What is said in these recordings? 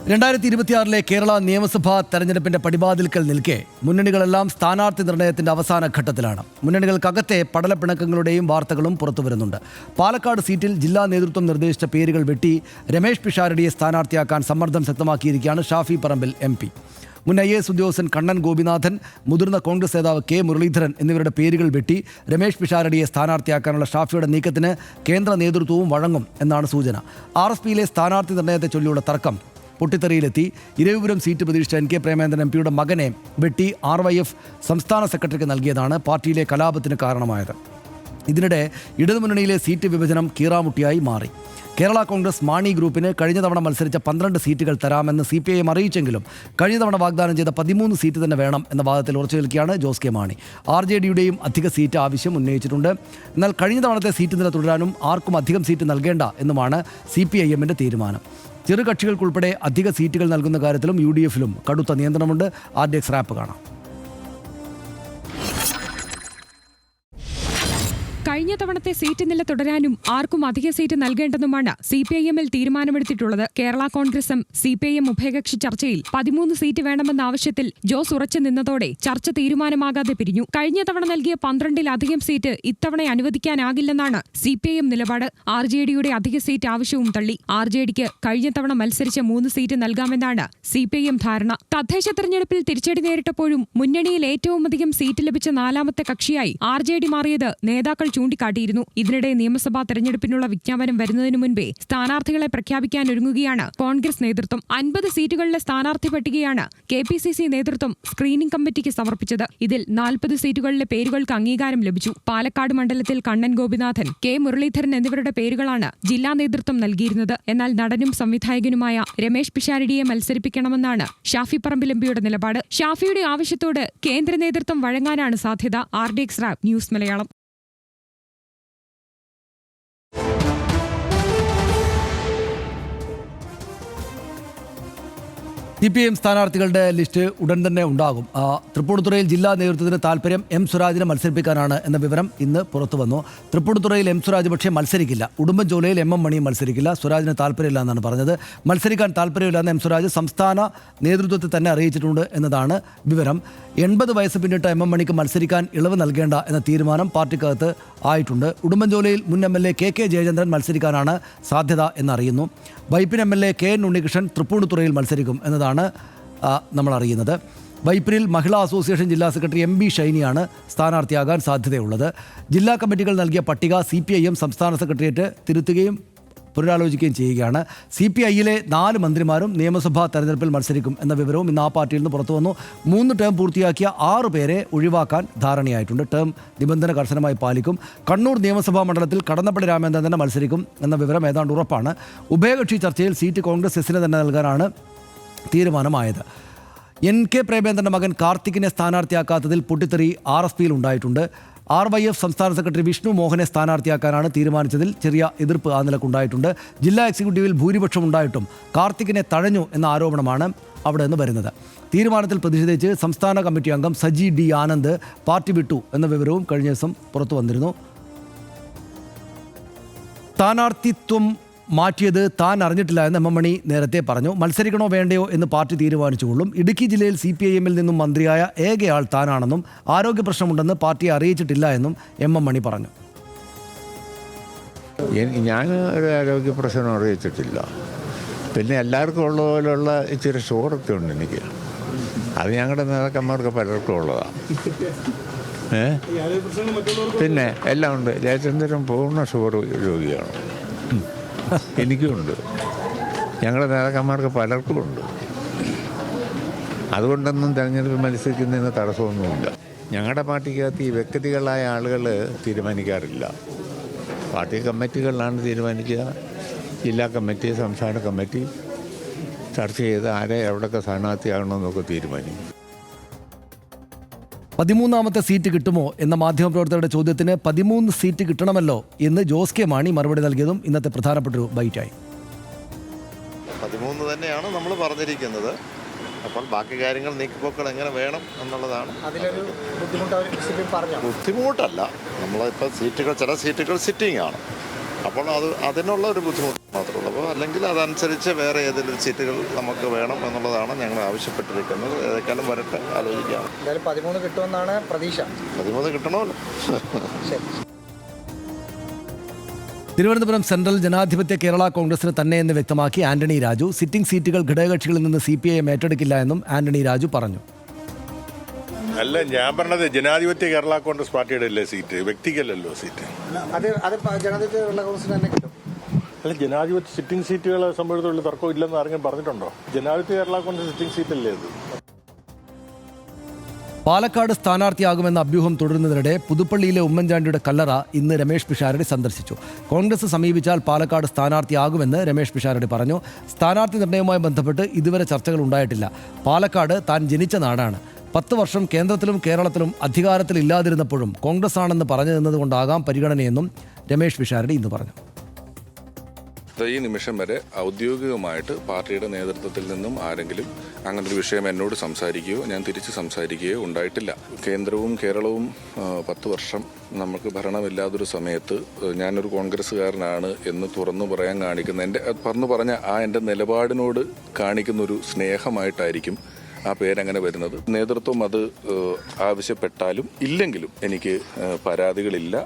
2026 കേരള നിയമസഭാ തെരഞ്ഞെടുപ്പിന്റെ പടിവാതിൽക്കൽ നിൽക്കെ മുന്നണികളെല്ലാം സ്ഥാനാർത്ഥി നിർണയത്തിന്റെ അവസാന ഘട്ടത്തിലാണ്. മുന്നണികൾക്കകത്തെ പടലപ്പിണക്കങ്ങളുടെയും വാർത്തകളും പുറത്തുവരുന്നുണ്ട്. പാലക്കാട് സീറ്റിൽ ജില്ലാ നേതൃത്വം നിർദ്ദേശിച്ച പേരുകൾ വെട്ടി രമേശ് പിഷാരടിയെ സ്ഥാനാർത്ഥിയാക്കാൻ സമ്മർദ്ദം ശക്തമാക്കിയിരിക്കുകയാണ് ഷാഫി പറമ്പിൽ MP. മുൻ IAS ഉദ്യോഗസ്ഥൻ കണ്ണൻ ഗോപിനാഥൻ, മുതിർന്ന കോൺഗ്രസ് നേതാവ് K മുരളീധരൻ എന്നിവരുടെ പേരുകൾ വെട്ടി രമേശ് പിഷാരടിയെ സ്ഥാനാർത്ഥിയാക്കാനുള്ള ഷാഫിയുടെ നീക്കത്തിന് കേന്ദ്ര നേതൃത്വവും വഴങ്ങും എന്നാണ് സൂചന. RSPയിലെ സ്ഥാനാർത്ഥി നിർണയത്തെ ചൊല്ലിയുള്ള തർക്കം പൊട്ടിത്തെറിയിലെത്തി. ഇരവിപുരം സീറ്റ് പ്രതീക്ഷിച്ച NK പ്രേമചന്ദ്രൻ MPയുടെ മകനെ വെട്ടി RYF സംസ്ഥാന സെക്രട്ടറിക്ക് നൽകിയതാണ് പാർട്ടിയിലെ കലാപത്തിന് കാരണമായത്. ഇതിനിടെ ഇടതുമുന്നണിയിലെ സീറ്റ് വിഭജനം കീറാമുട്ടിയായി മാറി. കേരള കോൺഗ്രസ് മാണി ഗ്രൂപ്പിന് കഴിഞ്ഞ തവണ മത്സരിച്ച 12 സീറ്റുകൾ തരാമെന്ന് CPIM അറിയിച്ചെങ്കിലും കഴിഞ്ഞ തവണ വാഗ്ദാനം ചെയ്ത 13 സീറ്റ് തന്നെ വേണം എന്ന വാദത്തിൽ ഉറച്ചു നിൽക്കുകയാണ് ജോസ് കെ മാണി. RJDയുടെയും അധിക സീറ്റ് ആവശ്യം ഉന്നയിച്ചിട്ടുണ്ട്. എന്നാൽ കഴിഞ്ഞ തവണത്തെ സീറ്റ് നില തുടരാനും ആർക്കും അധികം സീറ്റ് നൽകേണ്ട എന്നുമാണ് CPIMന്റെ തീരുമാനം. ചെറുകക്ഷികൾക്കുൾപ്പെടെ അധിക സീറ്റുകൾ നൽകുന്ന കാര്യത്തിലും UDFലും കടുത്ത നിയന്ത്രണമുണ്ട്. RDX റാപ്പ് കാണാം. കഴിഞ്ഞ തവണത്തെ സീറ്റ് നില തുടരാനും ആർക്കും അധിക സീറ്റ് നൽകേണ്ടെന്നുമാണ് CPIMൽ തീരുമാനമെടുത്തിട്ടുള്ളത്. കേരള കോൺഗ്രസും CPIM ഉഭയകക്ഷി ചർച്ചയിൽ 13 സീറ്റ് വേണമെന്ന ആവശ്യത്തിൽ ജോസ് ഉറച്ചു നിന്നതോടെ ചർച്ച തീരുമാനമാകാതെ പിരിഞ്ഞു. കഴിഞ്ഞ തവണ നൽകിയ 12-ലധികം സീറ്റ് ഇത്തവണ അനുവദിക്കാനാകില്ലെന്നാണ് CPIM നിലപാട്. RJDയുടെ അധിക സീറ്റ് ആവശ്യവും തള്ളി. RJDക്ക് കഴിഞ്ഞ തവണ മത്സരിച്ച 3 സീറ്റ് നൽകാമെന്നാണ് CPIM ധാരണ. തദ്ദേശ തെരഞ്ഞെടുപ്പിൽ തിരിച്ചടി നേരിട്ടപ്പോഴും മുന്നണിയിൽ ഏറ്റവും അധികം സീറ്റ് ലഭിച്ച 4ാമത്തെ കക്ഷിയായി RJD മാറിയത് നേതാക്കൾ ചൂണ്ടിക്കാട്ടിയിരുന്നു. ഇതിനിടെ നിയമസഭാ തെരഞ്ഞെടുപ്പിനുള്ള വിജ്ഞാപനം വരുന്നതിനു മുൻപേ സ്ഥാനാർത്ഥികളെ പ്രഖ്യാപിക്കാനൊരുങ്ങുകയാണ് കോൺഗ്രസ് നേതൃത്വം. 50 സീറ്റുകളിലെ സ്ഥാനാർത്ഥി പട്ടികയാണ് KPCC നേതൃത്വം സ്ക്രീനിംഗ് കമ്മിറ്റിക്ക് സമർപ്പിച്ചത്. ഇതിൽ 40 സീറ്റുകളിലെ പേരുകൾക്ക് അംഗീകാരം ലഭിച്ചു. പാലക്കാട് മണ്ഡലത്തിൽ കണ്ണൻ ഗോപിനാഥൻ, K മുരളീധരൻ എന്നിവരുടെ പേരുകളാണ് ജില്ലാ നേതൃത്വം നൽകിയിരുന്നത്. എന്നാൽ നടനും സംവിധായകനുമായ രമേശ് പിഷാരടിയെ മത്സരിപ്പിക്കണമെന്നാണ് ഷാഫി പറമ്പിൽ MPയുടെ നിലപാട്. ഷാഫിയുടെ ആവശ്യത്തോട് കേന്ദ്ര നേതൃത്വം വഴങ്ങാനാണ് സാധ്യത. RDX rap news Malayalam. CPIM സ്ഥാനാർത്ഥികളുടെ ലിസ്റ്റ് ഉടൻ തന്നെ ഉണ്ടാകും. തൃപ്പൂണിത്തുറയിൽ ജില്ലാ നേതൃത്വത്തിന് താല്പര്യം M സ്വരാജിനെ മത്സരിപ്പിക്കാനാണ് എന്ന വിവരം ഇന്ന് പുറത്തു വന്നു. തൃപ്പൂണിത്തുറയിൽ M സ്വരാജ് പക്ഷേ മത്സരിക്കില്ല. ഉടുമ്പൻചോലയിൽ MM മണിയും മത്സരിക്കില്ല. സ്വരാജിന് താല്പര്യമില്ല എന്നാണ് പറഞ്ഞത്. മത്സരിക്കാൻ താല്പര്യമില്ലെന്ന് M സ്വരാജ് സംസ്ഥാന നേതൃത്വത്തെ തന്നെ അറിയിച്ചിട്ടുണ്ട് എന്നതാണ് വിവരം. 80 വയസ്സ് പിന്നിട്ട MM മണിക്ക് മത്സരിക്കാൻ ഇളവ് നൽകേണ്ട എന്ന തീരുമാനം പാർട്ടിക്കകത്ത് ആയിട്ടുണ്ട്. ഉടുമ്പൻചോലയിൽ മുൻ MLA KK ജയചന്ദ്രൻ മത്സരിക്കാനാണ് സാധ്യത എന്നറിയുന്നു. വൈപ്പിൻ MLA KN ഉണ്ണികൃഷ്ണൻ തൃപ്പൂണിത്തുറയിൽ മത്സരിക്കും എന്നതാണ് നമ്മൾ അറിയുന്നത്. വൈപ്പിനിൽ മഹിളാ അസോസിയേഷൻ ജില്ലാ സെക്രട്ടറി MB ഷൈനിയാണ് സ്ഥാനാർത്ഥിയാകാൻ സാധ്യതയുള്ളത്. ജില്ലാ കമ്മിറ്റികൾ നൽകിയ പട്ടിക CPIM സംസ്ഥാന സെക്രട്ടേറിയറ്റ് തിരുത്തുകയും പുനരാലോചിക്കുകയും ചെയ്യുകയാണ്. CPIയിലെ 4 മന്ത്രിമാരും നിയമസഭാ തെരഞ്ഞെടുപ്പിൽ മത്സരിക്കും എന്ന വിവരവും ഇന്ന് ആ പാർട്ടിയിൽ നിന്ന് പുറത്തു വന്നു. 3 ടേം പൂർത്തിയാക്കിയ 6 പേരെ ഒഴിവാക്കാൻ ധാരണയായിട്ടുണ്ട്. ടേം നിബന്ധന കർശനമായി പാലിക്കും. കണ്ണൂർ നിയമസഭാ മണ്ഡലത്തിൽ കടന്നപ്പള്ളി രാമചന്ദ്രൻ തന്നെ മത്സരിക്കും എന്ന വിവരം ഏതാണ്ട് ഉറപ്പാണ്. ഉഭയകക്ഷി ചർച്ചയിൽ സീറ്റ് കോൺഗ്രസ് എസിന് തന്നെ നൽകാനാണ് തീരുമാനമായത്. NK പ്രേമചന്ദ്രൻ്റെ മകൻ കാർത്തികിനെ സ്ഥാനാർത്ഥിയാക്കാത്തതിൽ പൊട്ടിത്തെറി RSPയിൽ ഉണ്ടായിട്ടുണ്ട്. RYF സംസ്ഥാന സെക്രട്ടറി വിഷ്ണു മോഹനെ സ്ഥാനാർത്ഥിയാക്കാനാണ് തീരുമാനിച്ചതിൽ ചെറിയ എതിർപ്പ് ആ നിലക്കുണ്ടായിട്ടുണ്ട്. ജില്ലാ എക്സിക്യൂട്ടീവിൽ ഭൂരിപക്ഷം ഉണ്ടായിട്ടും കാർത്തികിനെ തഴഞ്ഞു എന്ന ആരോപണമാണ് അവിടെ നിന്ന് വരുന്നത്. തീരുമാനത്തിൽ പ്രതിഷേധിച്ച് സംസ്ഥാന കമ്മിറ്റി അംഗം സജി D ആനന്ദ് പാർട്ടി വിട്ടു എന്ന വിവരവും കഴിഞ്ഞ ദിവസം പുറത്തു വന്നിരുന്നു. സ്ഥാനാർത്ഥിത്വം മാറ്റിയത് താൻ അറിഞ്ഞിട്ടില്ല എന്ന് MM മണി നേരത്തെ പറഞ്ഞു. മത്സരിക്കണോ വേണ്ടയോ എന്ന് പാർട്ടി തീരുമാനിച്ചുകൊള്ളും. ഇടുക്കി ജില്ലയിൽ CPIMൽ നിന്നും മന്ത്രിയായ ഏകയാൾ താനാണെന്നും ആരോഗ്യ പ്രശ്നമുണ്ടെന്ന് പാർട്ടിയെ അറിയിച്ചിട്ടില്ല എന്നും MM മണി പറഞ്ഞു. ഞാൻ ഒരു ആരോഗ്യ പ്രശ്നം അറിയിച്ചിട്ടില്ല. പിന്നെ എല്ലാവർക്കും ഉള്ള പോലുള്ള ഇച്ചിരി ഷുഗറൊക്കെ ഉണ്ട് എനിക്ക്. അത് ഞങ്ങളുടെ നേതാക്കന്മാർക്ക് പലർക്കും ഉള്ളതാണ്. പിന്നെ എല്ലാം ഉണ്ട്. ജയചന്ദ്രൻ പൂർണ്ണ ഷുഗർ രോഗിയാണ്. എനിക്കുമുണ്ട്. ഞങ്ങളുടെ നേതാക്കന്മാർക്ക് പലർക്കും ഉണ്ട്. അതുകൊണ്ടൊന്നും തെരഞ്ഞെടുപ്പ് മത്സരിക്കുന്നതിന് തടസ്സമൊന്നുമില്ല. ഞങ്ങളുടെ പാർട്ടിക്കകത്ത് ഈ വ്യക്തികളായ ആളുകൾ തീരുമാനിക്കാറില്ല. പാർട്ടി കമ്മിറ്റികളിലാണ് തീരുമാനിക്കുക. ജില്ലാ കമ്മിറ്റി, സംസ്ഥാന കമ്മിറ്റി ചർച്ച ചെയ്ത് ആരെ എവിടെയൊക്കെ സ്ഥാനാർത്ഥിയാകണമെന്നൊക്കെ തീരുമാനിക്കും. 13ാമത്തെ സീറ്റ് കിട്ടുമോ എന്ന മാധ്യമപ്രവർത്തകരുടെ ചോദ്യത്തിന് 13 സീറ്റ് കിട്ടണമല്ലോ എന്ന് ജോസ് കെ മാണി മറുപടി നൽകിയതും ഇന്നത്തെ പ്രധാനപ്പെട്ടൊരു ബൈറ്റായി. 13 തന്നെയാണ് നമ്മൾ പറഞ്ഞിരിക്കുന്നത്. അപ്പോൾ ബാക്കി കാര്യങ്ങൾ നീക്കുപോക്കൾ എങ്ങനെ വേണം എന്നുള്ളതാണ്. അതിലൊരു ബുദ്ധിമുട്ടല്ല. നമ്മളിപ്പോൾ ചില സീറ്റുകൾ സിറ്റിംഗ് ആണ്. അപ്പോൾ അതിനുള്ള ഒരു ബുദ്ധിമുട്ട് മാത്രമേ ഉള്ളൂ. അപ്പോൾ അല്ലെങ്കിൽ അതനുസരിച്ച് വേറെ ഏതെങ്കിലും സീറ്റുകൾ നമുക്ക് വേണം എന്നുള്ളതാണ് ഞങ്ങൾ ആവശ്യപ്പെട്ടിരിക്കുന്നത്. ഏതെക്കാലം വരട്ടെ, ആലോചിക്കാം. എന്തായാലും 13 കിട്ടുമെന്നാണ് പ്രതീക്ഷ. 13 കിട്ടണമല്ലോ. ശരി. തിരുവനന്തപുരം സെൻട്രൽ ജനാധിപത്യ കേരള കോൺഗ്രസിന് തന്നെയെന്ന് വ്യക്തമാക്കി ആന്റണി രാജു. സിറ്റിംഗ് സീറ്റുകൾ ഘടകകക്ഷികളിൽ നിന്ന് CPIM ഏറ്റെടുക്കില്ല എന്നും ആന്റണി രാജു പറഞ്ഞു. അല്ല, ഞാൻ പറഞ്ഞത് ജനാധിപത്യ കേരള കോൺഗ്രസ് പാർട്ടിയുടെ അല്ലേ സീറ്റ്, വ്യക്തിക്കല്ലല്ലോ സീറ്റ്. അത് ജനാധിപത്യ കേരള കോൺഗ്രസിന് തന്നെ കിട്ടും. അല്ല, ജനാധിപത്യ സിറ്റിംഗ് സീറ്റുകളെ സംബന്ധിച്ചുള്ള തർക്കം ഇല്ലെന്ന് ആരെങ്കിലും പറഞ്ഞിട്ടുണ്ടോ? ജനാധിപത്യ കേരള കോൺഗ്രസ് സിറ്റിംഗ് സീറ്റല്ലേ അത്. പാലക്കാട് സ്ഥാനാർത്ഥിയാകുമെന്ന അഭ്യൂഹം തുടരുന്നതിനിടെ പുതുപ്പള്ളിയിലെ ഉമ്മൻചാണ്ടിയുടെ കല്ലറ ഇന്ന് രമേശ് പിഷാരടി സന്ദർശിച്ചു. കോൺഗ്രസ് സമീപിച്ചാൽ പാലക്കാട് സ്ഥാനാർത്ഥിയാകുമെന്ന് രമേശ് പിഷാരടി പറഞ്ഞു. സ്ഥാനാർത്ഥി നിർണയവുമായി ബന്ധപ്പെട്ട് ഇതുവരെ ചർച്ചകൾ ഉണ്ടായിട്ടില്ല. പാലക്കാട് താൻ ജനിച്ച നാടാണ്. 10 വർഷം കേന്ദ്രത്തിലും കേരളത്തിലും അധികാരത്തിലില്ലാതിരുന്നപ്പോഴും കോൺഗ്രസ് ആണെന്ന് പറഞ്ഞു നിന്നതുകൊണ്ടാകാം പരിഗണനയെന്നും രമേശ് പിഷാരടി ഇന്ന് പറഞ്ഞു. ഈ നിമിഷം വരെ ഔദ്യോഗികമായിട്ട് പാർട്ടിയുടെ നേതൃത്വത്തിൽ നിന്നും ആരെങ്കിലും അങ്ങനൊരു വിഷയം എന്നോട് സംസാരിക്കുകയോ ഞാൻ തിരിച്ച് സംസാരിക്കുകയോ ഉണ്ടായിട്ടില്ല. കേന്ദ്രവും കേരളവും 10 വർഷം നമുക്ക് ഭരണമില്ലാതൊരു സമയത്ത് ഞാനൊരു കോൺഗ്രസ്സുകാരനാണ് എന്ന് തുറന്നു പറയാൻ കാണിക്കുന്ന എൻ്റെ നിലപാടിനോട് കാണിക്കുന്നൊരു സ്നേഹമായിട്ടായിരിക്കും ആ പേരങ്ങനെ വരുന്നത്. നേതൃത്വം അത് ആവശ്യപ്പെട്ടാലും ഇല്ലെങ്കിലും എനിക്ക് പരാതികളില്ല.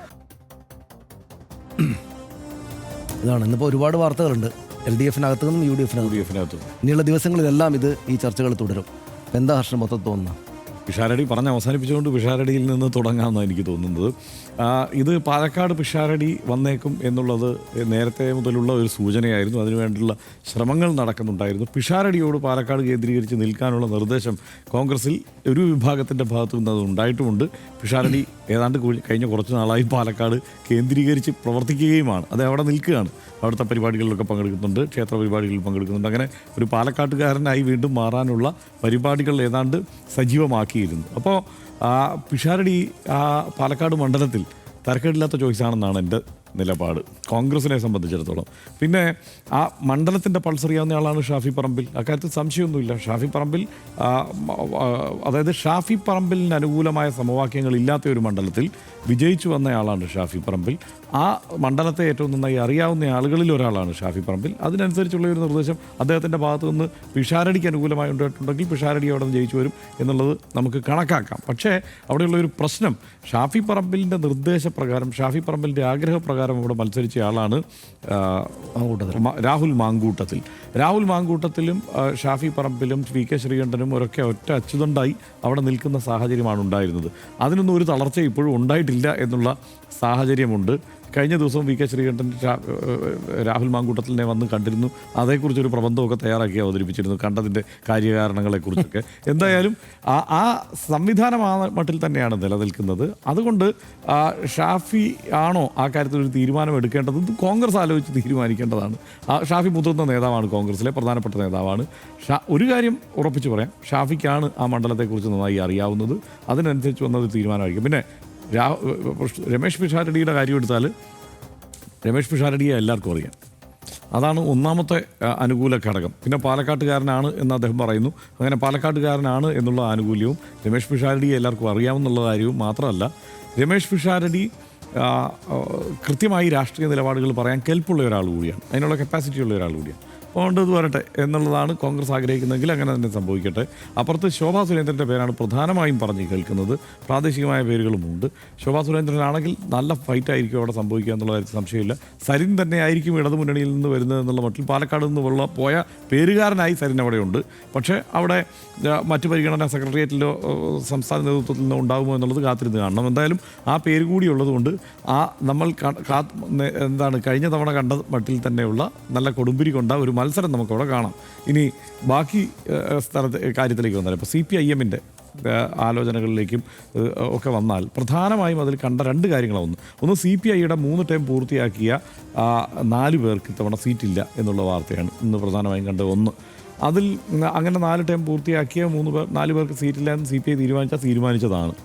ഇതാണ് ഇന്നിപ്പോൾ ഒരുപാട് വാർത്തകളുണ്ട്. LDF-നകത്തു നിന്നും UDF-നകത്തും ഇനിയുള്ള ദിവസങ്ങളിലെല്ലാം ഈ ചർച്ചകൾ തുടരും. എന്താ ഹർഷൻ മൊത്തം തോന്നുന്നത്? പിഷാരടി പറഞ്ഞ് അവസാനിപ്പിച്ചുകൊണ്ട് പിഷാരടിയിൽ നിന്ന് തുടങ്ങാമെന്നാണ് എനിക്ക് തോന്നുന്നത്. ഇത് പാലക്കാട് പിഷാരടി വന്നേക്കും എന്നുള്ളത് നേരത്തെ മുതലുള്ള ഒരു സൂചനയായിരുന്നു. അതിനുവേണ്ടിയുള്ള ശ്രമങ്ങൾ നടക്കുന്നുണ്ടായിരുന്നു. പിഷാരടിയോട് പാലക്കാട് കേന്ദ്രീകരിച്ച് നിൽക്കാനുള്ള നിർദ്ദേശം കോൺഗ്രസിൽ ഒരു വിഭാഗത്തിൻ്റെ ഭാഗത്തു നിന്ന് അത് ഉണ്ടായിട്ടുമുണ്ട്. പിഷാരടി ഏതാണ്ട് കഴിഞ്ഞ കുറച്ച് നാളായി പാലക്കാട് കേന്ദ്രീകരിച്ച് പ്രവർത്തിക്കുകയുമാണ്. അത് അവിടെ നിൽക്കുകയാണ്. അവിടുത്തെ പരിപാടികളിലൊക്കെ പങ്കെടുക്കുന്നുണ്ട്, ക്ഷേത്ര പരിപാടികളിൽ പങ്കെടുക്കുന്നുണ്ട്. അങ്ങനെ ഒരു പാലക്കാട്ടുകാരനായി വീണ്ടും മാറാനുള്ള പരിപാടികൾ ഏതാണ്ട് സജീവമാക്കിയിരുന്നു. അപ്പോൾ പിഷാരടി പാലക്കാട് മണ്ഡലത്തിൽ തരക്കേടില്ലാത്ത ചോയ്സാണെന്നാണ് എൻ്റെ നിലപാട് കോൺഗ്രസിനെ സംബന്ധിച്ചിടത്തോളം. പിന്നെ ആ മണ്ഡലത്തിൻ്റെ പൾസ് അറിയാവുന്ന ആളാണ് ഷാഫി പറമ്പിൽ. അക്കാര്യത്തിൽ സംശയമൊന്നുമില്ല. ഷാഫി പറമ്പിൽ അതായത് ഷാഫി പറമ്പിലിന് അനുകൂലമായ സമവാക്യങ്ങൾ ഇല്ലാത്ത ഒരു മണ്ഡലത്തിൽ വിജയിച്ചു വന്നയാളാണ് ഷാഫി പറമ്പിൽ. ആ മണ്ഡലത്തെ ഏറ്റവും നന്നായി അറിയാവുന്ന ആളുകളിൽ ഒരാളാണ് ഷാഫി പറമ്പിൽ. അതിനനുസരിച്ചുള്ള ഒരു നിർദ്ദേശം അദ്ദേഹത്തിൻ്റെ ഭാഗത്തു നിന്ന് പിഷാരടിക്ക് അനുകൂലമായി ഉണ്ടായിട്ടുണ്ടെങ്കിൽ പിഷാരടി അവിടെ നിന്ന് ജയിച്ചു വരും എന്നുള്ളത് നമുക്ക് കണക്കാക്കാം. പക്ഷേ അവിടെയുള്ള ഒരു പ്രശ്നം, ഷാഫി പറമ്പിലിൻ്റെ നിർദ്ദേശപ്രകാരം, ഷാഫി പറമ്പിലിൻ്റെ ആഗ്രഹപ്രകാരം ഇവിടെ മത്സരിച്ച ആളാണ് രാഹുൽ മാങ്കൂട്ടത്തിൽ. രാഹുൽ മാങ്കൂട്ടത്തിലും ഷാഫി പറമ്പിലും VK ശ്രീകണ്ഠനും ഒക്കെ ഒറ്റ അച്ചുതണ്ടായി അവിടെ നിൽക്കുന്ന സാഹചര്യമാണ് ഉണ്ടായിരുന്നത്. അതിനൊന്നും ഒരു തളർച്ച ഇപ്പോഴും ഉണ്ടായിട്ടില്ല എന്നുള്ള സാഹചര്യമുണ്ട്. കഴിഞ്ഞ ദിവസം VK ശ്രീകണ്ഠൻ രാഹുൽ മാങ്കൂട്ടത്തിനെ വന്ന് കണ്ടിരുന്നു. അതേക്കുറിച്ചൊരു പ്രബന്ധമൊക്കെ തയ്യാറാക്കി അവതരിപ്പിച്ചിരുന്നു, കണ്ടതിൻ്റെ കാര്യകാരണങ്ങളെക്കുറിച്ചൊക്കെ. എന്തായാലും ആ സംവിധാനം ആ മട്ടിൽ തന്നെയാണ് നിലനിൽക്കുന്നത്. അതുകൊണ്ട് ഷാഫി ആണോ ആ കാര്യത്തിൽ ഒരു തീരുമാനം എടുക്കേണ്ടത്? കോൺഗ്രസ് ആലോചിച്ച് തീരുമാനിക്കേണ്ടതാണ്. ഷാഫി മുതിർന്ന നേതാവാണ്, കോൺഗ്രസിലെ പ്രധാനപ്പെട്ട നേതാവാണ്. ഒരു കാര്യം ഉറപ്പിച്ച് പറയാം, ഷാഫിക്കാണ് ആ മണ്ഡലത്തെക്കുറിച്ച് നന്നായി അറിയാവുന്നത്. അതിനനുസരിച്ച് വന്നത് തീരുമാനമായിരിക്കും. പിന്നെ രമേശ് പിഷാരടിയുടെ കാര്യം എടുത്താൽ, രമേശ് പിഷാരടിയെ എല്ലാവർക്കും അറിയാം. അതാണ് ഒന്നാമത്തെ അനുകൂല ഘടകം. പിന്നെ പാലക്കാട്ടുകാരനാണ് എന്ന് അദ്ദേഹം പറയുന്നു. അങ്ങനെ പാലക്കാട്ടുകാരനാണ് എന്നുള്ള ആനുകൂല്യവും രമേശ് പിഷാരടിയെ എല്ലാവർക്കും അറിയാമെന്നുള്ള കാര്യവും മാത്രമല്ല, രമേശ് പിഷാരടി കൃത്യമായി രാഷ്ട്രീയ നിലപാടുകൾ പറയാൻ കെൽപ്പുള്ള ഒരാൾ കൂടിയാണ്, അതിനുള്ള കപ്പാസിറ്റിയുള്ള ഒരാൾ കൂടിയാണ്. അതുകൊണ്ട് ഇത് വരട്ടെ എന്നുള്ളതാണ് കോൺഗ്രസ് ആഗ്രഹിക്കുന്നതെങ്കിൽ അങ്ങനെ തന്നെ സംഭവിക്കട്ടെ. അപ്പുറത്ത് ശോഭാ സുരേന്ദ്രൻ്റെ പേരാണ് പ്രധാനമായും പറഞ്ഞ് കേൾക്കുന്നത്. പ്രാദേശികമായ പേരുകളുമുണ്ട്. ശോഭാ സുരേന്ദ്രനാണെങ്കിൽ നല്ല ഫൈറ്റായിരിക്കും അവിടെ സംഭവിക്കുക എന്നുള്ള കാര്യത്തിൽ സംശയമില്ല. സരിൻ തന്നെ ആയിരിക്കും ഇടതുമുന്നണിയിൽ നിന്ന് വരുന്നത് എന്നുള്ള മട്ടിൽ പാലക്കാട് നിന്ന് പോയ പേരുകാരനായി സരിൻ അവിടെയുണ്ട്. പക്ഷേ അവിടെ മറ്റ് പരിഗണന സെക്രട്ടേറിയറ്റിലോ സംസ്ഥാന നേതൃത്വത്തിൽ നിന്നോ ഉണ്ടാകുമോ എന്നുള്ളത് കാത്തിരുന്ന് കാണണം. എന്തായാലും ആ പേര് കൂടി ഉള്ളതുകൊണ്ട് നമ്മൾ കഴിഞ്ഞ തവണ കണ്ട മട്ടിൽ തന്നെയുള്ള നല്ല കൊടുമ്പിരി കൊണ്ട ഒരു മത്സരം നമുക്കവിടെ കാണാം. ഇനി ബാക്കി കാര്യത്തിലേക്ക് വന്നാൽ, ഇപ്പോൾ CPIM-ൻ്റെ ആലോചനകളിലേക്കും ഒക്കെ വന്നാൽ പ്രധാനമായും അതിൽ കണ്ട 2 കാര്യങ്ങളാണ്. ഒന്ന് CPI-യുടെ 3 ടേം പൂർത്തിയാക്കിയ 4 പേർക്ക് ഇത്തവണ സീറ്റില്ല എന്നുള്ള വാർത്തയാണ് ഇന്ന് പ്രധാനമായും കണ്ടത്. ഒന്ന്, അതിൽ അങ്ങനെ 4 ടേം പൂർത്തിയാക്കിയ 4 പേർക്ക് സീറ്റില്ല എന്ന് CPI തീരുമാനിച്ചതാണ്.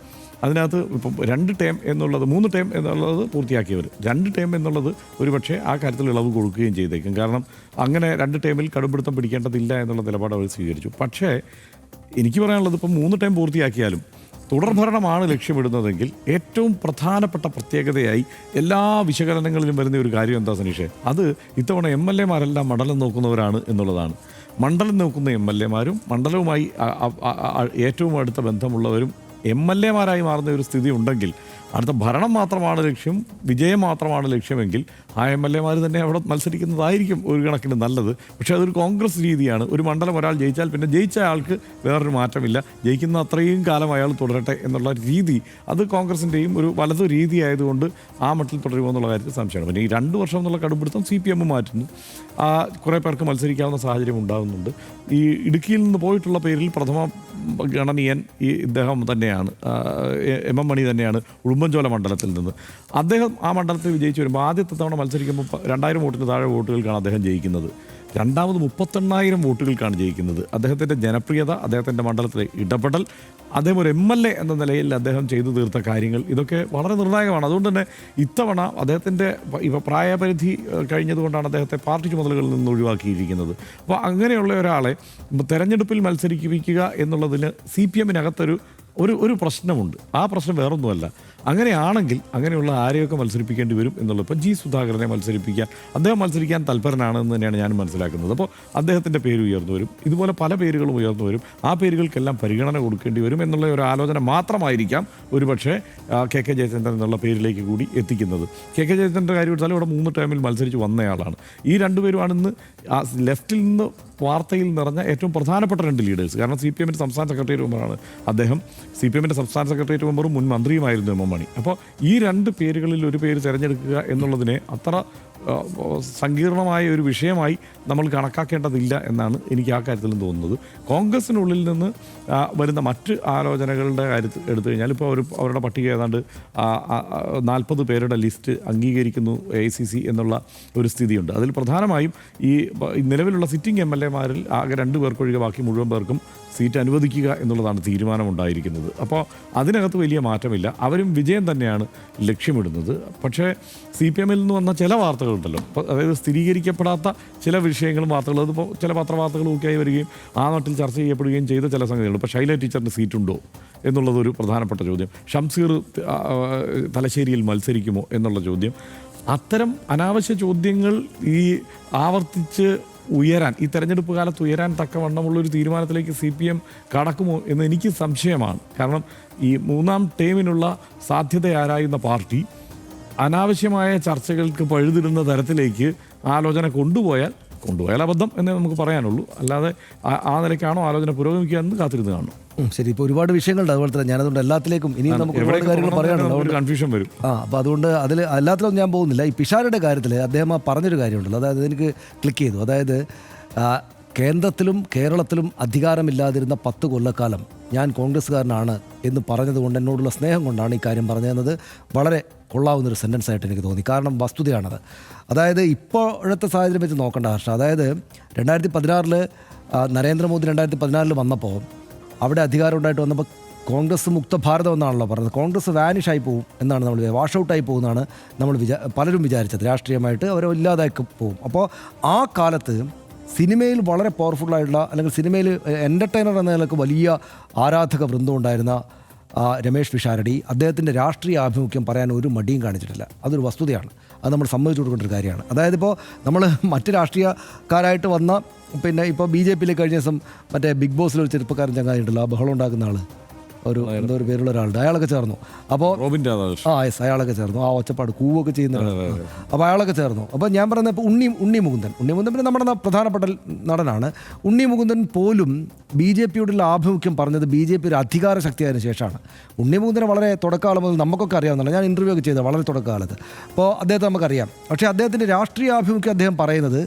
അതിനകത്ത് ഇപ്പം 2 ടേം എന്നുള്ളത്, 3 ടേം എന്നുള്ളത് പൂർത്തിയാക്കിയവർ, 2 ടേം എന്നുള്ളത് ഒരുപക്ഷെ ആ കാര്യത്തിൽ ഇളവ് കൊടുക്കുകയും ചെയ്തേക്കും. കാരണം അങ്ങനെ 2 ടേമിൽ കടുംപിടുത്തം പിടിക്കേണ്ടതില്ല എന്നുള്ള നിലപാട് അവർ സ്വീകരിച്ചു. പക്ഷേ എനിക്ക് പറയാനുള്ളത്, ഇപ്പം 3 ടേം പൂർത്തിയാക്കിയാലും തുടർഭരണമാണ് ലക്ഷ്യമിടുന്നതെങ്കിൽ ഏറ്റവും പ്രധാനപ്പെട്ട പ്രത്യേകതയായി എല്ലാ വിശകലനങ്ങളിലും വരുന്ന ഒരു കാര്യം എന്താ സനീഷേ, അത് ഇത്തവണ MLA-മാരെല്ലാം മണ്ഡലം നോക്കുന്നവരാണ് എന്നുള്ളതാണ്. മണ്ഡലം നോക്കുന്ന MLA-മാരും മണ്ഡലവുമായി ഏറ്റവും അടുത്ത ബന്ധമുള്ളവരും MLA-മാരായി മാറുന്ന ഒരു സ്ഥിതി ഉണ്ടെങ്കിൽ അടുത്ത ഭരണം മാത്രമാണ് ലക്ഷ്യം, വിജയം മാത്രമാണ് ലക്ഷ്യമെങ്കിൽ ആ MLA-മാർ തന്നെ അവിടെ മത്സരിക്കുന്നതായിരിക്കും ഒരു കണക്കിന് നല്ലത്. പക്ഷേ അതൊരു കോൺഗ്രസ് രീതിയാണ്. ഒരു മണ്ഡലം ഒരാൾ ജയിച്ചാൽ പിന്നെ ജയിച്ച ആൾക്ക് വേറൊരു മാറ്റമില്ല, ജയിക്കുന്ന അത്രയും കാലം അയാൾ തുടരട്ടെ എന്നുള്ള രീതി അത് കോൺഗ്രസിൻ്റെയും ഒരു വലതു രീതി ആയതുകൊണ്ട് ആ മട്ടിൽ തുടരുമോ എന്നുള്ള കാര്യത്തിൽ സംശയമാണ്. പിന്നെ ഈ 2 വർഷം എന്നുള്ള കടുപിടുത്തം CPM മാറ്റുന്നു. കുറേ പേർക്ക് മത്സരിക്കാവുന്ന സാഹചര്യം ഉണ്ടാകുന്നുണ്ട്. ഈ ഇടുക്കിയിൽ നിന്ന് പോയിട്ടുള്ള പേരിൽ പ്രഥമ ഗണനീയൻ ഇദ്ദേഹം തന്നെയാണ്, MM മണി തന്നെയാണ്, ഉടുമ്പൻചോല മണ്ഡലത്തിൽ നിന്ന്. അദ്ദേഹം ആ മണ്ഡലത്തിൽ വിജയിച്ചു വരുമ്പോൾ ആദ്യത്തെ തവണ മത്സരിക്കുമ്പോൾ 2000 വോട്ടിന് താഴെ വോട്ടുകൾക്കാണ് അദ്ദേഹം ജയിക്കുന്നത്. രണ്ടാമത് 38,000 വോട്ടുകൾക്കാണ് ജയിക്കുന്നത്. അദ്ദേഹത്തിൻ്റെ ജനപ്രിയത, അദ്ദേഹത്തിൻ്റെ മണ്ഡലത്തിലെ ഇടപെടൽ, അദ്ദേഹം ഒരു MLA എന്ന നിലയിൽ അദ്ദേഹം ചെയ്തു തീർത്ത കാര്യങ്ങൾ, ഇതൊക്കെ വളരെ നിർണായകമാണ്. അതുകൊണ്ട് തന്നെ ഇത്തവണ അദ്ദേഹത്തിൻ്റെ പ്രായപരിധി കഴിഞ്ഞതുകൊണ്ടാണ് അദ്ദേഹത്തെ പാർട്ടി ചുമതലകളിൽ നിന്ന് ഒഴിവാക്കിയിരിക്കുന്നത്. അപ്പോൾ അങ്ങനെയുള്ള ഒരാളെ തെരഞ്ഞെടുപ്പിൽ മത്സരിപ്പിക്കുക എന്നുള്ളതിന് CPM-നകത്തൊരു ഒരു പ്രശ്നമുണ്ട്. ആ പ്രശ്നം വേറൊന്നുമല്ല. അങ്ങനെയാണെങ്കിൽ അങ്ങനെയുള്ള ആരെയൊക്കെ മത്സരിപ്പിക്കേണ്ടി വരും എന്നുള്ളത്. ഇപ്പോൾ G. സുധാകരനെ അദ്ദേഹം മത്സരിക്കാൻ തൽപരനാണെന്ന് തന്നെയാണ് ഞാൻ മനസ്സിലാക്കുന്നത്. അപ്പോൾ അദ്ദേഹത്തിൻ്റെ പേര് ഉയർന്നു വരും, ഇതുപോലെ പല പേരുകളും ഉയർന്നു വരും. ആ പേരുകൾക്കെല്ലാം പരിഗണന കൊടുക്കേണ്ടി വരും എന്നുള്ള ഒരു ആലോചന മാത്രമായിരിക്കാം ഒരുപക്ഷെ KK ജയചന്ദ്രൻ എന്നുള്ള പേരിലേക്ക് കൂടി എത്തിക്കുന്നത്. KK ജയചന്ദ്രൻ്റെ കാര്യം എടുത്താലും ഇവിടെ 3 ടൈമിൽ മത്സരിച്ച് വന്നയാളാണ്. ഈ രണ്ടുപേരുമാണ് ഇന്ന് ലെഫ്റ്റിൽ നിന്ന് വാർത്തയിൽ നിറഞ്ഞ ഏറ്റവും പ്രധാനപ്പെട്ട 2 ലീഡേഴ്സ്. കാരണം CPM-ൻ്റെ സംസ്ഥാന സെക്രട്ടേറിയറ്റ് മെമ്പറാണ് അദ്ദേഹം, CPM-ൻ്റെ സംസ്ഥാന സെക്രട്ടേറിയറ്റ് മെമ്പറും മുൻ മന്ത്രിയുമായിരുന്നു MM മണി. അപ്പോൾ ഈ 2 പേരുകളിൽ ഒരു പേര് തിരഞ്ഞെടുക്കുക എന്നുള്ളതിനെ അത്ര സങ്കീർണമായ ഒരു വിഷയമായി നമ്മൾ കണക്കാക്കേണ്ടതില്ല എന്നാണ് എനിക്ക് ആ കാര്യത്തിലും തോന്നുന്നത്. കോൺഗ്രസിനുള്ളിൽ നിന്ന് വരുന്ന മറ്റ് ആലോചനകളുടെ കാര്യത്തിൽ എടുത്തു കഴിഞ്ഞാൽ ഇപ്പോൾ അവരുടെ പട്ടിക ഏതാണ്ട് 40 പേരുടെ ലിസ്റ്റ് അംഗീകരിക്കുന്നു AICC എന്നുള്ള ഒരു സ്ഥിതിയുണ്ട്. അതിൽ പ്രധാനമായും ഈ നിലവിലുള്ള സിറ്റിംഗ് MLA-മാരിൽ ആകെ 2 പേർക്കൊഴികെ ബാക്കി മുഴുവൻ പേർക്കും സീറ്റ് അനുവദിക്കുക എന്നുള്ളതാണ് തീരുമാനമുണ്ടായിരിക്കുന്നത്. അപ്പോൾ അതിനകത്ത് വലിയ മാറ്റമില്ല. അവരും വിജയം തന്നെയാണ് ലക്ഷ്യമിടുന്നത്. പക്ഷേ CPM-ൽ നിന്ന് വന്ന ചില വാർത്തകളുണ്ടല്ലോ, അതായത് സ്ഥിരീകരിക്കപ്പെടാത്ത ചില വിഷയങ്ങളും വാർത്തകൾ, അതിപ്പോൾ ചില പത്രവാർത്തകളും ഒക്കെ ആയി വരികയും ആ നാട്ടിൽ ചർച്ച ചെയ്യപ്പെടുകയും ചെയ്ത ചില സംഗതികളുണ്ട്. ഇപ്പോൾ ശൈല ടീച്ചറിന് സീറ്റുണ്ടോ എന്നുള്ളതൊരു പ്രധാനപ്പെട്ട ചോദ്യം. ഷംസീർ തലശ്ശേരിയിൽ മത്സരിക്കുമോ എന്നുള്ള ചോദ്യം. അത്തരം അനാവശ്യ ചോദ്യങ്ങൾ ഈ ആവർത്തിച്ച് ഉയരാൻ, ഈ തെരഞ്ഞെടുപ്പ് കാലത്ത് ഉയരാൻ തക്കവണ്ണമുള്ളൊരു തീരുമാനത്തിലേക്ക് CPM കടക്കുമോ എന്ന് എനിക്ക് സംശയമാണ്. കാരണം ഈ 3ാം ടേമിനുള്ള സാധ്യതയാരായുന്ന പാർട്ടി അനാവശ്യമായ ചർച്ചകൾക്ക് പഴുതിടുന്ന തരത്തിലേക്ക് ആലോചന കൊണ്ടുപോയാൽ അബദ്ധം എന്നേ നമുക്ക് പറയാനുള്ളൂ. അല്ലാതെ ആ നിലയ്ക്കാണോ ആലോചന പുരോഗമിക്കുക എന്ന് കാത്തിരുന്ന് കാണും. ശരി, ഇപ്പോൾ ഒരുപാട് വിഷയങ്ങളുണ്ട്. അതുപോലെ തന്നെ ഞാനതുകൊണ്ട് എല്ലാത്തിലേക്കും ഇനിയും നമുക്ക് ഒരുപാട് കാര്യങ്ങൾ പറയാനുണ്ട്, കൺഫ്യൂഷൻ വരും. അപ്പോൾ അതുകൊണ്ട് എല്ലാത്തിലും ഞാൻ പോകുന്നില്ല. ഈ പിഷാരയുടെ കാര്യത്തിൽ അദ്ദേഹം പറഞ്ഞൊരു കാര്യമുണ്ടല്ലോ, അതായത് എനിക്ക് ക്ലിക്ക് ചെയ്തു. അതായത് കേന്ദ്രത്തിലും കേരളത്തിലും അധികാരമില്ലാതിരുന്ന 10 കൊല്ലക്കാലം ഞാൻ കോൺഗ്രസ്സുകാരനാണ് എന്ന് പറഞ്ഞതുകൊണ്ട്, എന്നോടുള്ള സ്നേഹം കൊണ്ടാണ് ഈ കാര്യം പറഞ്ഞതെന്നത് വളരെ കൊള്ളാവുന്നൊരു സെൻറ്റൻസ് ആയിട്ട് എനിക്ക് തോന്നി. കാരണം വസ്തുതയാണത്. അതായത് ഇപ്പോഴത്തെ സാഹചര്യം വെച്ച് നോക്കേണ്ട ഹർഷ. അതായത് 2016 നരേന്ദ്രമോദി 2014 വന്നപ്പോൾ അവിടെ അധികാരം ഉണ്ടായിട്ട് വന്നപ്പോൾ കോൺഗ്രസ് മുക്ത ഭാരതം എന്നാണല്ലോ പറഞ്ഞത്. കോൺഗ്രസ് വാനിഷായി പോകും എന്നാണ് നമ്മൾ വാഷ് ഔട്ടായി പോകുന്നതാണ് നമ്മൾ പലരും വിചാരിച്ചത്. രാഷ്ട്രീയമായിട്ട് അവരെ ഇല്ലാതാക്കി പോകും. അപ്പോൾ ആ കാലത്ത് സിനിമയിൽ വളരെ പവർഫുള്ളായിട്ടുള്ള, അല്ലെങ്കിൽ സിനിമയിൽ എൻ്റർടൈനർ എന്ന നിലക്ക് വലിയ ആരാധക വൃന്ദം ഉണ്ടായിരുന്ന രമേഷ് പിഷാരടി അദ്ദേഹത്തിൻ്റെ രാഷ്ട്രീയ ആഭിമുഖ്യം പറയാൻ ഒരു മടിയും കാണിച്ചിട്ടില്ല. അതൊരു വസ്തുതയാണ്. അത് നമ്മൾ സമ്മതിച്ചു കൊടുക്കേണ്ട ഒരു കാര്യമാണ്. അതായത് ഇപ്പോൾ നമ്മൾ മറ്റ് രാഷ്ട്രീയക്കാരായിട്ട് വന്ന, പിന്നെ ഇപ്പോൾ BJP-യിലേക്ക് കഴിഞ്ഞ ദിവസം മറ്റേ ബിഗ് ബോസിലൊരു ചെറുപ്പക്കാരൻ ചങ്ങാതി ഉണ്ടല്ലോ, ആ ബഹളം ഉണ്ടാക്കുന്ന ആൾ, എന്തോ ഒരു പേരുള്ള ഒരാളുണ്ട്, അയാളൊക്കെ ചേർന്നു. അപ്പോൾ യെസ്, അയാളൊക്കെ ചേർന്നു. ആ ഒച്ചപ്പാട് കൂവൊക്കെ ചെയ്യുന്ന, അപ്പോൾ അയാളൊക്കെ ചേർന്നു. അപ്പോൾ ഞാൻ പറയുന്നത് ഇപ്പോൾ ഉണ്ണി മുകുന്ദൻ പിന്നെ നമ്മുടെ പ്രധാനപ്പെട്ട നടനാണ്. ഉണ്ണി മുകുന്ദൻ പോലും BJP-യോടുള്ള ആഭിമുഖ്യം പറഞ്ഞത് BJP ഒരു അധികാര ശക്തിയായതിനു ശേഷമാണ്. ഉണ്ണി മുകുന്ദനെ വളരെ തുടക്കകാലം മുതൽ നമുക്കൊക്കെ അറിയാവുന്നതാണ്. ഞാൻ ഇൻ്റർവ്യൂ ഒക്കെ ചെയ്തത് വളരെ തുടക്കകാലത്ത്. അപ്പോൾ അദ്ദേഹത്തെ നമുക്കറിയാം. പക്ഷേ അദ്ദേഹത്തിൻ്റെ രാഷ്ട്രീയ ആഭിമുഖ്യം അദ്ദേഹം പറയുന്നത്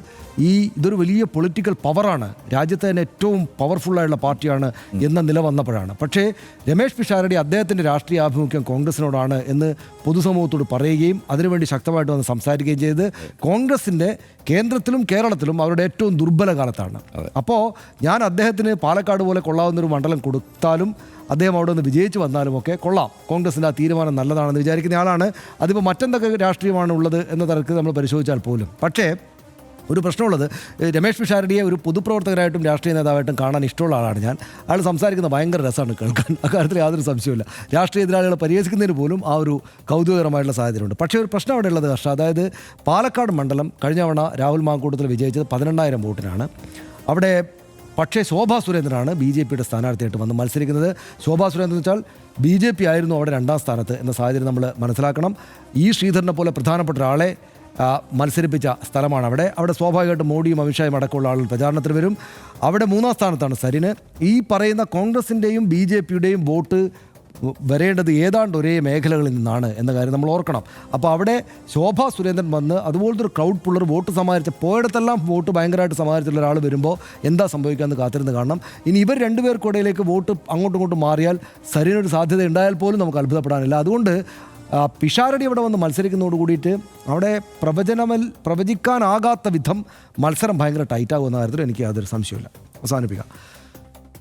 ഇതൊരു വലിയ പൊളിറ്റിക്കൽ പവറാണ്, രാജ്യത്തെ തന്നെ ഏറ്റവും പവർഫുള്ളായുള്ള പാർട്ടിയാണ് എന്ന നില വന്നപ്പോഴാണ്. പക്ഷേ രമേഷ് പിഷാരടി അദ്ദേഹത്തിൻ്റെ രാഷ്ട്രീയ ആഭിമുഖ്യം കോൺഗ്രസിനോടാണ് എന്ന് പൊതുസമൂഹത്തോട് പറയുകയും അതിനുവേണ്ടി ശക്തമായിട്ട് വന്ന് സംസാരിക്കുകയും ചെയ്ത് കോൺഗ്രസിൻ്റെ കേന്ദ്രത്തിലും കേരളത്തിലും അവരുടെ ഏറ്റവും ദുർബല കാലത്താണ്. അപ്പോൾ ഞാൻ അദ്ദേഹത്തിന് പാലക്കാട് പോലെ കൊള്ളാവുന്നൊരു മണ്ഡലം കൊടുത്താലും അദ്ദേഹം അവിടെ നിന്ന് വിജയിച്ച് വന്നാലും ഒക്കെ കൊള്ളാം, കോൺഗ്രസിൻ്റെ ആ തീരുമാനം നല്ലതാണെന്ന് വിചാരിക്കുന്ന ആളാണ്. അതിപ്പോൾ മറ്റെന്തൊക്കെ രാഷ്ട്രീയമാണ് ഉള്ളത് എന്ന തരത്തിൽ നമ്മൾ പരിശോധിച്ചാൽ പോലും. പക്ഷേ ഒരു പ്രശ്നമുള്ളത്, രമേഷ് പിഷാരടിയെ ഒരു പൊതുപ്രവർത്തകരായിട്ടും രാഷ്ട്രീയ നേതാവായിട്ടും കാണാൻ ഇഷ്ടമുള്ള ആളാണ് ഞാൻ. അയാൾ സംസാരിക്കുന്ന ഭയങ്കര രസമാണ് കേൾക്കാൻ, അക്കാര്യത്തിൽ യാതൊരു സംശയമില്ല. രാഷ്ട്രീയ എതിരാളികളെ പരിഹസിക്കുന്നതിന് പോലും ആ ഒരു കൗതുകകരമായിട്ടുള്ള സാഹചര്യമുണ്ട്. പക്ഷേ ഒരു പ്രശ്നം അവിടെ ഉള്ളത് ഹർഷ, അതായത് പാലക്കാട് മണ്ഡലം കഴിഞ്ഞ തവണ രാഹുൽ മാങ്കൂട്ടത്തിൽ വിജയിച്ചത് 18,000 വോട്ടിനാണ്. അവിടെ പക്ഷേ ശോഭാ സുരേന്ദ്രനാണ് BJPയുടെ സ്ഥാനാർത്ഥിയായിട്ട് വന്ന് മത്സരിക്കുന്നത്. ശോഭാ സുരേന്ദ്രൻ എന്ന് വെച്ചാൽ BJP ആയിരുന്നു അവിടെ 2ാം സ്ഥാനത്ത് എന്ന സാഹചര്യം നമ്മൾ മനസ്സിലാക്കണം. ശ്രീധരനെ പോലെ പ്രധാനപ്പെട്ട ഒരാളെ മത്സരിപ്പിച്ച സ്ഥലമാണ് അവിടെ സ്വാഭാവികമായിട്ടും മോഡിയും അമിത്ഷായും അടക്കമുള്ള ആളുകൾ പ്രചാരണത്തിന് വരും. അവിടെ 3ാം സ്ഥാനത്താണ് സരിന്. ഈ പറയുന്ന കോൺഗ്രസിൻ്റെയും BJPയുടെയും വോട്ട് വരേണ്ടത് ഏതാണ്ട് ഒരേ മേഖലകളിൽ നിന്നാണ് എന്ന കാര്യം നമ്മൾ ഓർക്കണം. അപ്പോൾ അവിടെ ശോഭാ സുരേന്ദ്രൻ വന്ന് അതുപോലത്തെ ഒരു ക്രൗഡ് പുള്ളർ വോട്ട് സമാഹരിച്ച പോയിടത്തെല്ലാം വോട്ട് ഭയങ്കരമായിട്ട് സമാഹരിച്ചുള്ള ഒരാൾ വരുമ്പോൾ എന്താ സംഭവിക്കാമെന്ന് കാത്തിരുന്ന് കാണണം. ഇനി ഇവർ രണ്ടുപേർക്കിടയിലേക്ക് വോട്ട് അങ്ങോട്ടും ഇങ്ങോട്ടും മാറിയാൽ സരിനൊരു സാധ്യത ഉണ്ടായാൽ പോലും നമുക്ക് അത്ഭുതപ്പെടാനില്ല. അതുകൊണ്ട് പിഷാരടി അവിടെ വന്ന് മത്സരിക്കുന്നതോട് കൂടിയിട്ട് അവിടെ പ്രവചിക്കാനാകാത്ത വിധം മത്സരം ഭയങ്കര ടൈറ്റാകുമെന്ന കാര്യത്തിൽ എനിക്ക് യാതൊരു സംശയമില്ല. അവസാനിപ്പിക്കാം.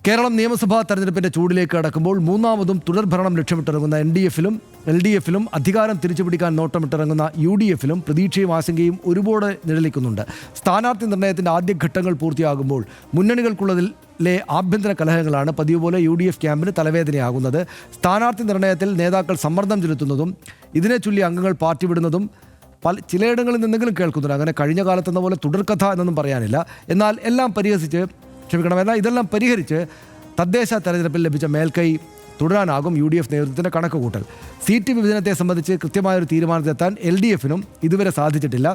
കേരളം നിയമസഭാ തെരഞ്ഞെടുപ്പിൻ്റെ ചൂടിലേക്ക് കടക്കുമ്പോൾ മൂന്നാമതും തുടർഭരണം ലക്ഷ്യമിട്ടിറങ്ങുന്ന NDF-ലും LDF-ലും അധികാരം തിരിച്ചുപിടിക്കാൻ നോട്ടമിട്ടിറങ്ങുന്ന UDF-ലും പ്രതീക്ഷയും ആശങ്കയും ഒരുപോലെ നിഴലിക്കുന്നുണ്ട്. സ്ഥാനാർത്ഥി നിർണ്ണയത്തിൻ്റെ ആദ്യഘട്ടങ്ങൾ പൂർത്തിയാകുമ്പോൾ മുന്നണികൾക്കുള്ളതിലെ ആഭ്യന്തര കലഹങ്ങളാണ് പതിവ് പോലെ UDF ക്യാമ്പിന് തലവേദനയാകുന്നത്. സ്ഥാനാർത്ഥി നിർണ്ണയത്തിൽ നേതാക്കൾ സമ്മർദ്ദം ചെലുത്തുന്നതും ഇതിനെ ചൊല്ലി അംഗങ്ങൾ പാർട്ടി വിടുന്നതും ചിലയിടങ്ങളിൽ നിന്നെങ്കിലും കേൾക്കുന്നുണ്ട്. അങ്ങനെ കഴിഞ്ഞ കാലത്തെന്ന പോലെ തുടർക്കഥ എന്നൊന്നും പറയാനില്ല. എന്നാൽ ഇതെല്ലാം പരിഹരിച്ച് തദ്ദേശ തെരഞ്ഞെടുപ്പിൽ ലഭിച്ച മേൽക്കൈ തുടരാനാകും UDF നേതൃത്വത്തിൻ്റെ കണക്കുകൂട്ടൽ. സീറ്റ് വിഭജനത്തെ സംബന്ധിച്ച് കൃത്യമായൊരു തീരുമാനത്തിലെത്താൻ LDF-നും ഇതുവരെ സാധിച്ചിട്ടില്ല.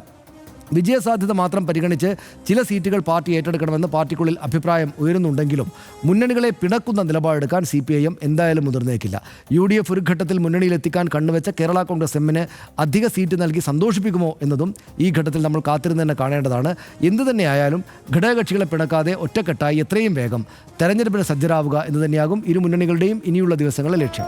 വിജയസാധ്യത മാത്രം പരിഗണിച്ച് ചില സീറ്റുകൾ പാർട്ടി ഏറ്റെടുക്കണമെന്ന് പാർട്ടിക്കുള്ളിൽ അഭിപ്രായം ഉയരുന്നുണ്ടെങ്കിലും മുന്നണികളെ പിണക്കുന്ന നിലപാടെടുക്കാൻ CPIM എന്തായാലും മുതിർന്നേക്കില്ല. UDF ഒരു ഘട്ടത്തിൽ മുന്നണിയിലെത്തിക്കാൻ കണ്ണുവെച്ച കേരള കോൺഗ്രസ് എമ്മിന് അധിക സീറ്റ് നൽകി സന്തോഷിപ്പിക്കുമോ എന്നതും ഈ ഘട്ടത്തിൽ നമ്മൾ കാത്തിരുന്ന് തന്നെ കാണേണ്ടതാണ്. എന്തു തന്നെയായാലും ഘടകകക്ഷികളെ പിണക്കാതെ ഒറ്റക്കെട്ടായി എത്രയും വേഗം തെരഞ്ഞെടുപ്പിന് സജ്ജരാവുക എന്ന് തന്നെയാകും ഇരു മുന്നണികളുടെയും ഇനിയുള്ള ദിവസങ്ങളിലെ ലക്ഷ്യം.